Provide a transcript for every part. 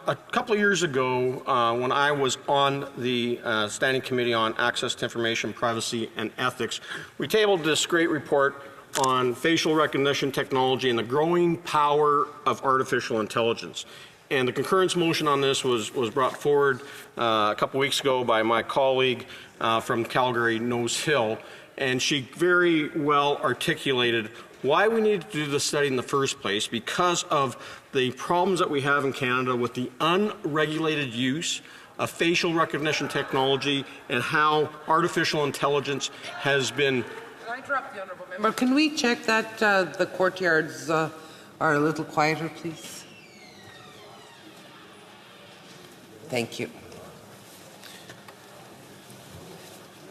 a couple of years ago, when I was on the Standing Committee on Access to Information, Privacy and Ethics, we tabled this great report on facial recognition technology and the growing power of artificial intelligence. And the concurrence motion on this was brought forward a couple weeks ago by my colleague from Calgary, Nose Hill, and she very well articulated why we needed to do this study in the first place, because of the problems that we have in Canada with the unregulated use of facial recognition technology and how artificial intelligence has been. Can I interrupt the honourable member? Can we check that the courtyards are a little quieter, please? Thank you.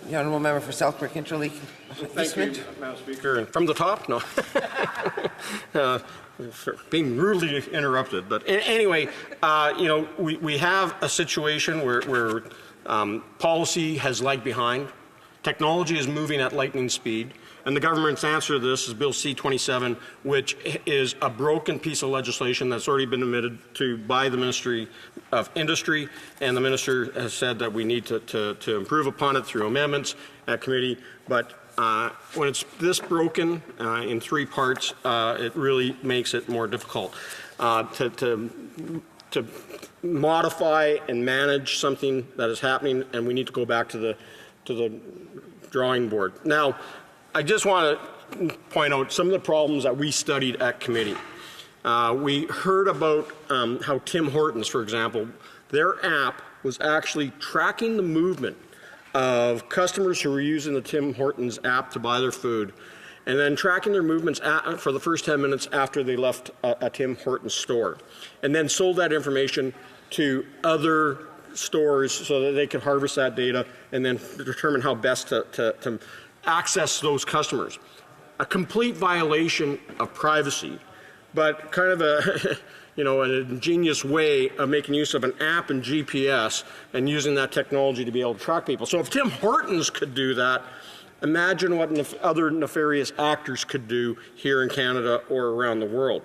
The honourable member for Selkirk Interlake. Thank you, Madam Speaker. And from the top, no. Being rudely interrupted. But anyway, you know, we have a situation where policy has lagged behind. Technology is moving at lightning speed. And the government's answer to this is Bill C-27, which is a broken piece of legislation that's already been admitted to by the Ministry of Industry. And the minister has said that we need to improve upon it through amendments at committee. But when it's this broken in three parts, it really makes it more difficult to modify and manage something that is happening, and we need to go back to the drawing board. Now, I just want to point out some of the problems that we studied at committee. We heard about how Tim Hortons, for example, their app was actually tracking the movement of customers who were using the Tim Hortons app to buy their food, and then tracking their movements for the first 10 minutes after they left a Tim Hortons store, and then sold that information to other stores so that they could harvest that data and then determine how best to access those customers. A complete violation of privacy, but kind of a you know, an ingenious way of making use of an app and GPS and using that technology to be able to track people. So if Tim Hortons could do that, imagine what other nefarious actors could do here in Canada or around the world.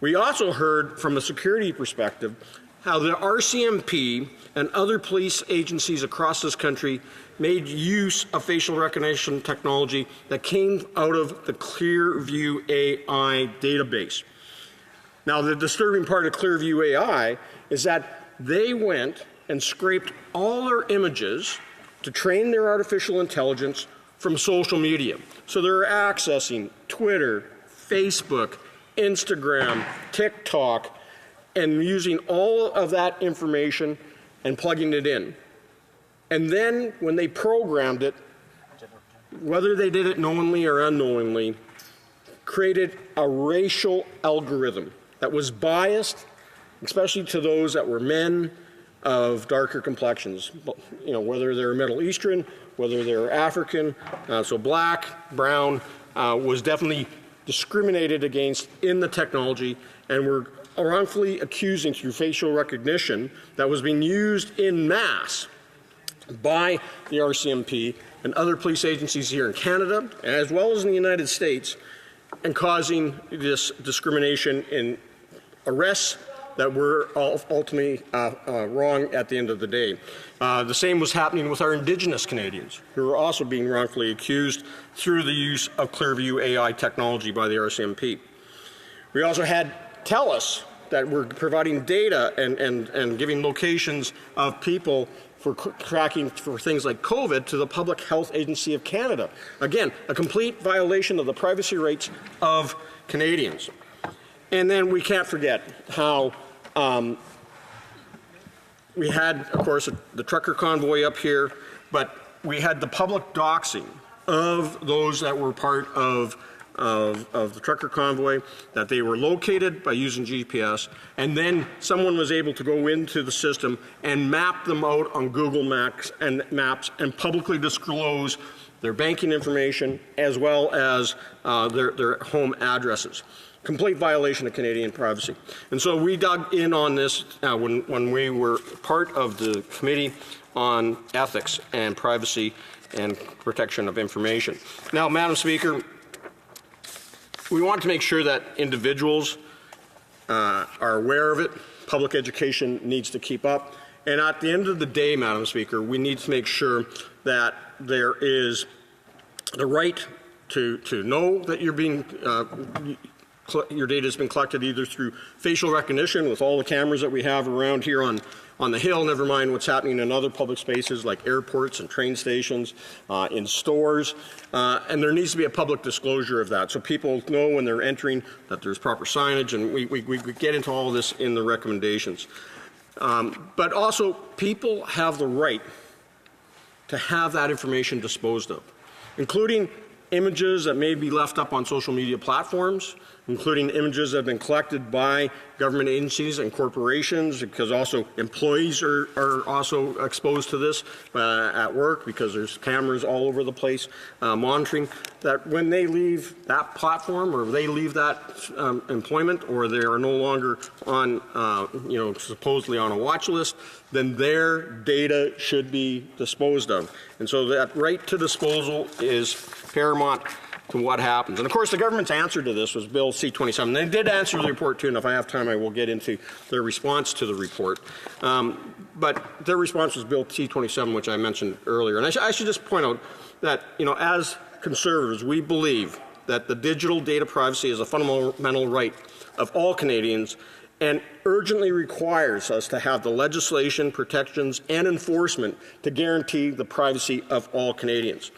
We also heard from a security perspective how the RCMP and other police agencies across this country made use of facial recognition technology that came out of the Clearview AI database. Now, the disturbing part of Clearview AI is that they went and scraped all their images to train their artificial intelligence from social media. So they're accessing Twitter, Facebook, Instagram, TikTok, and using all of that information and plugging it in. And then when they programmed it, whether they did it knowingly or unknowingly, created a racial algorithm that was biased, especially to those that were men of darker complexions, you know, whether they're Middle Eastern, whether they're African, so black, brown, was definitely discriminated against in the technology, and were wrongfully accusing through facial recognition that was being used in mass by the RCMP and other police agencies here in Canada, as well as in the United States, and causing this discrimination in arrests that were ultimately wrong at the end of the day. The same was happening with our Indigenous Canadians, who were also being wrongfully accused through the use of Clearview AI technology by the RCMP. We also had TELUS that were providing data and giving locations of people for tracking for things like COVID to the Public Health Agency of Canada. Again, a complete violation of the privacy rights of Canadians. And then we can't forget how we had, of course, the trucker convoy up here, but we had the public doxing of those that were part of the trucker convoy, that they were located by using GPS, and then someone was able to go into the system and map them out on Google Maps and publicly disclose their banking information as well as their home addresses. Complete violation of Canadian privacy. And so we dug in on this when we were part of the Committee on Ethics and Privacy and Protection of Information. Now, Madam Speaker, we want to make sure that individuals are aware of it, Public education needs to keep up. And at the end of the day, Madam Speaker, we need to make sure that there is the right to know that you're being your data has been collected either through facial recognition with all the cameras that we have around here on the Hill, never mind what's happening in other public spaces like airports and train stations, in stores, and there needs to be a public disclosure of that so people know when they're entering that there's proper signage, and we get into all of this in the recommendations. But also, people have the right to have that information disposed of, including images that may be left up on social media platforms, including images that have been collected by government agencies and corporations, because also employees are also exposed to this at work because there's cameras all over the place monitoring that when they leave that platform or they leave that employment or they are no longer on, supposedly on a watch list, then their data should be disposed of. And so that right to disposal is paramount to what happens. And of course, the government's answer to this was Bill C-27. They did answer the report too, and if I have time, I will get into their response to the report. But their response was Bill C-27, which I mentioned earlier. And I should just point out that, as conservatives, we believe that the digital data privacy is a fundamental right of all Canadians and urgently requires us to have the legislation, protections, and enforcement to guarantee the privacy of all Canadians.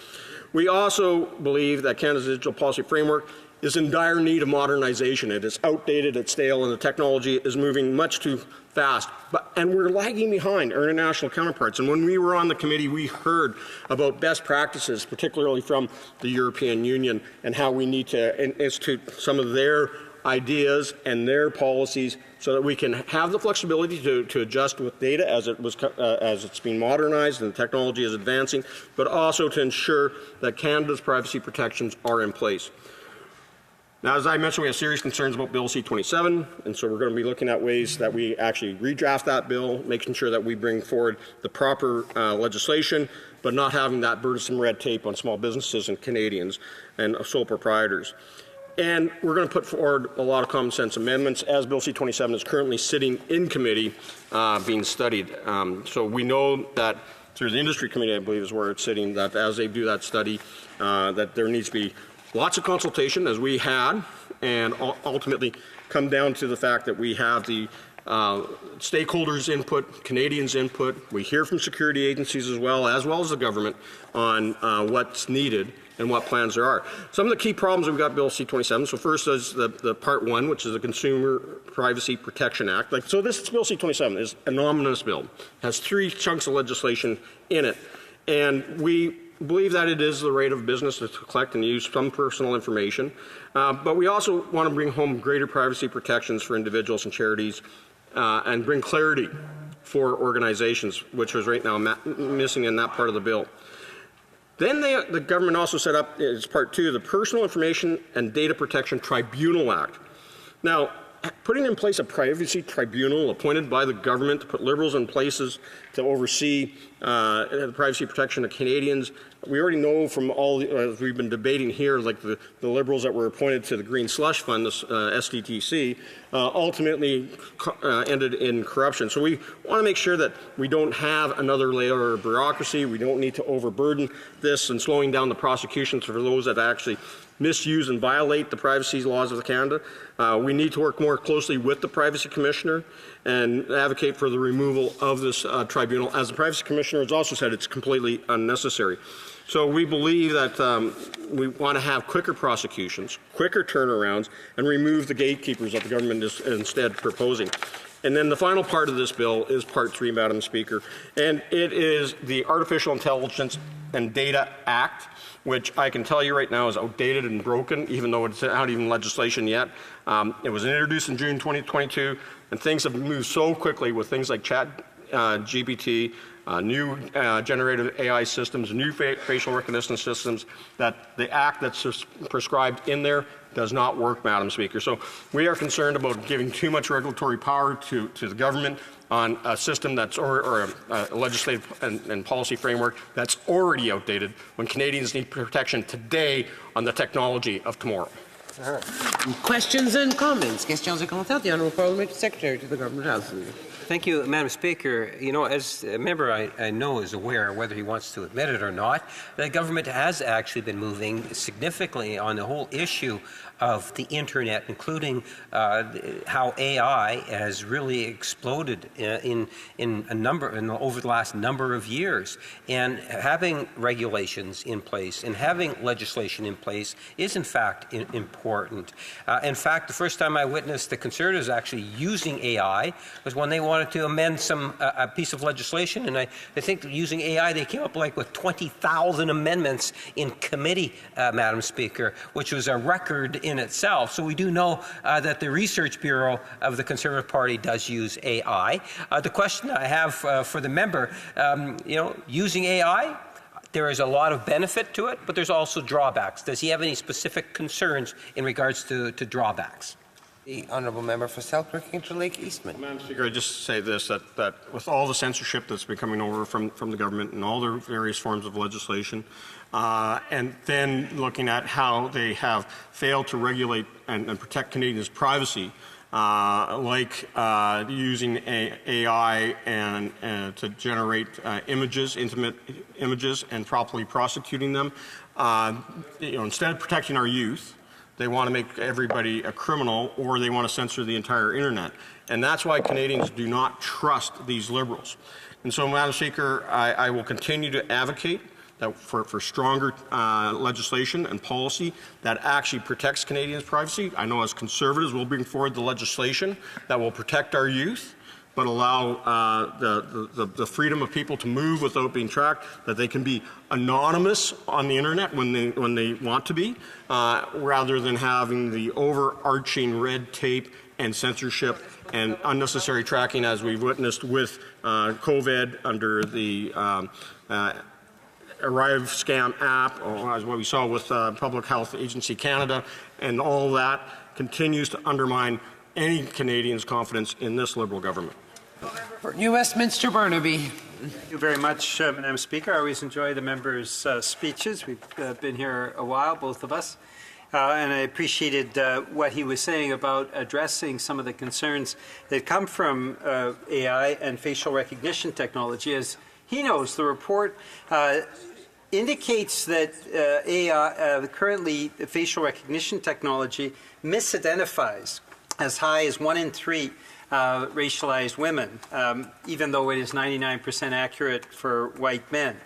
We also believe that Canada's digital policy framework is in dire need of modernization. It is outdated, it's stale, and the technology is moving much too fast. And we're lagging behind our international counterparts. And when we were on the committee, we heard about best practices, particularly from the European Union, and how we need to institute some of their ideas and their policies so that we can have the flexibility to adjust with data as it's being modernized and the technology is advancing, but also to ensure that Canada's privacy protections are in place. Now, as I mentioned, we have serious concerns about Bill C-27, and so we're going to be looking at ways that we actually redraft that bill, making sure that we bring forward the proper legislation, but not having that burdensome red tape on small businesses and Canadians and sole proprietors. And we're going to put forward a lot of common sense amendments as Bill C-27 is currently sitting in committee being studied. So we know that through the industry committee, I believe is where it's sitting, that as they do that study, that there needs to be lots of consultation as we had, and ultimately come down to the fact that we have the stakeholders' input, Canadians' input. We hear from security agencies as well as the government on what's needed and what plans there are. Some of the key problems we've got Bill C-27. So first is the Part 1, which is the Consumer Privacy Protection Act. So this Bill C-27 is an omnibus bill. It has 3 chunks of legislation in it. And we believe that it is the right of business to collect and use some personal information. But we also want to bring home greater privacy protections for individuals and charities and bring clarity for organizations, which is right now missing in that part of the bill. Then the government also set up, as Part 2, the Personal Information and Data Protection Tribunal Act. Now, putting in place a privacy tribunal appointed by the government to put Liberals in places to oversee the privacy protection of Canadians, we already know from all, as we've been debating here, like the Liberals that were appointed to the Green Slush Fund, the SDTC, ultimately ended in corruption. So we want to make sure that we don't have another layer of bureaucracy. We don't need to overburden this and slowing down the prosecutions for those that actually misuse and violate the privacy laws of Canada. We need to work more closely with the Privacy Commissioner and advocate for the removal of this tribunal. As the Privacy Commissioner has also said, it's completely unnecessary. So we believe that we want to have quicker prosecutions, quicker turnarounds, and remove the gatekeepers that the government is instead proposing. And then the final part of this bill is Part 3, Madam Speaker, and it is the Artificial Intelligence and Data Act, which I can tell you right now is outdated and broken, even though it's not even legislation yet. It was introduced in June 2022, and things have moved so quickly with things like ChatGPT, new generative AI systems, new facial recognition systems, that the act that's prescribed in there does not work, Madam Speaker. So we are concerned about giving too much regulatory power to the government on a system that's or a legislative and policy framework that's already outdated when Canadians need protection today on the technology of tomorrow. Questions and comments? Questions et commentaires. The Honourable Parliamentary Secretary to the Government House. Thank you, Madam Speaker. You know, as a member I know is aware, whether he wants to admit it or not, the government has actually been moving significantly on the whole issue of the internet, including how AI has really exploded over the last number of years. And having regulations in place and having legislation in place is in fact important. In fact, the first time I witnessed the Conservatives actually using AI was when they wanted to amend a piece of legislation, and I think using AI they came up with 20,000 amendments in committee, Madam Speaker, which was a record in itself. So we do know that the Research Bureau of the Conservative Party does use AI. The question I have for the member, using AI, there is a lot of benefit to it, but there's also drawbacks. Does he have any specific concerns in regards to drawbacks? The Honourable Member for Selkirk Interlake Eastman. Madam Speaker, I just say this, that with all the censorship that's been coming over from the government and all their various forms of legislation, and then looking at how they have failed to regulate and protect Canadians' privacy, using AI and to generate intimate images and properly prosecuting them. Instead of protecting our youth, they want to make everybody a criminal, or they want to censor the entire internet. And that's why Canadians do not trust these Liberals. And so, Madam Speaker, I will continue to advocate for stronger legislation and policy that actually protects Canadians' privacy. I know as Conservatives we'll bring forward the legislation that will protect our youth, but allow the freedom of people to move without being tracked, that they can be anonymous on the internet when they want to be, rather than having the overarching red tape and censorship and unnecessary tracking, as we've witnessed with COVID under the Arrive Scam app, or as what we saw with Public Health Agency Canada, and all that continues to undermine any Canadian's confidence in this Liberal government. For New Westminster, Burnaby. Thank you very much, Madam Speaker. I always enjoy the members' speeches. We've been here a while, both of us. And I appreciated what he was saying about addressing some of the concerns that come from AI and facial recognition technology. As he knows, the report indicates that currently the facial recognition technology misidentifies as high as 1 in 3 racialized women, even though it is 99% accurate for white men.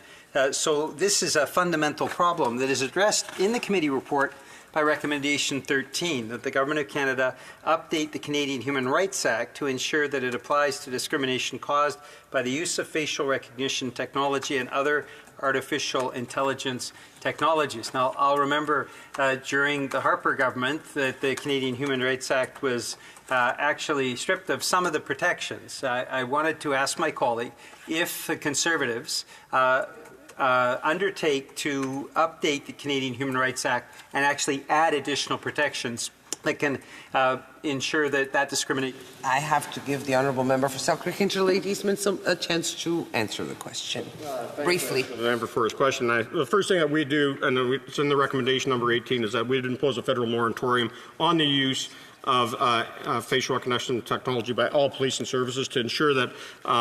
So this is a fundamental problem that is addressed in the committee report by Recommendation 13, that the Government of Canada update the Canadian Human Rights Act to ensure that it applies to discrimination caused by the use of facial recognition technology and other artificial intelligence technologies. Now, I'll remember during the Harper government that the Canadian Human Rights Act was actually stripped of some of the protections. I wanted to ask my colleague if the Conservatives undertake to update the Canadian Human Rights Act and actually add additional protections that can ensure that discrimination. I have to give the Honourable Member for Selkirk Interlake Eastman a chance to answer the question. Briefly. The member for his question. The first thing that we do, and it's in the recommendation number 18, is that we impose a federal moratorium on the use of facial recognition technology by all police and services to ensure that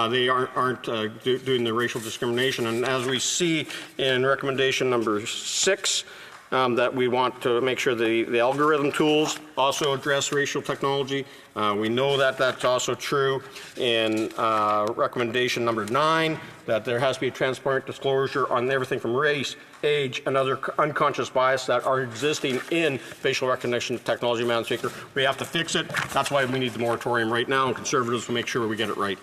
they aren't doing the racial discrimination. And as we see in recommendation number 6, that we want to make sure the algorithm tools also address racial technology. We know that that's also true in recommendation number 9, that there has to be a transparent disclosure on everything from race, age, and other unconscious bias that are existing in facial recognition technology, Madam Speaker. We have to fix it. That's why we need the moratorium right now, and Conservatives will make sure we get it right.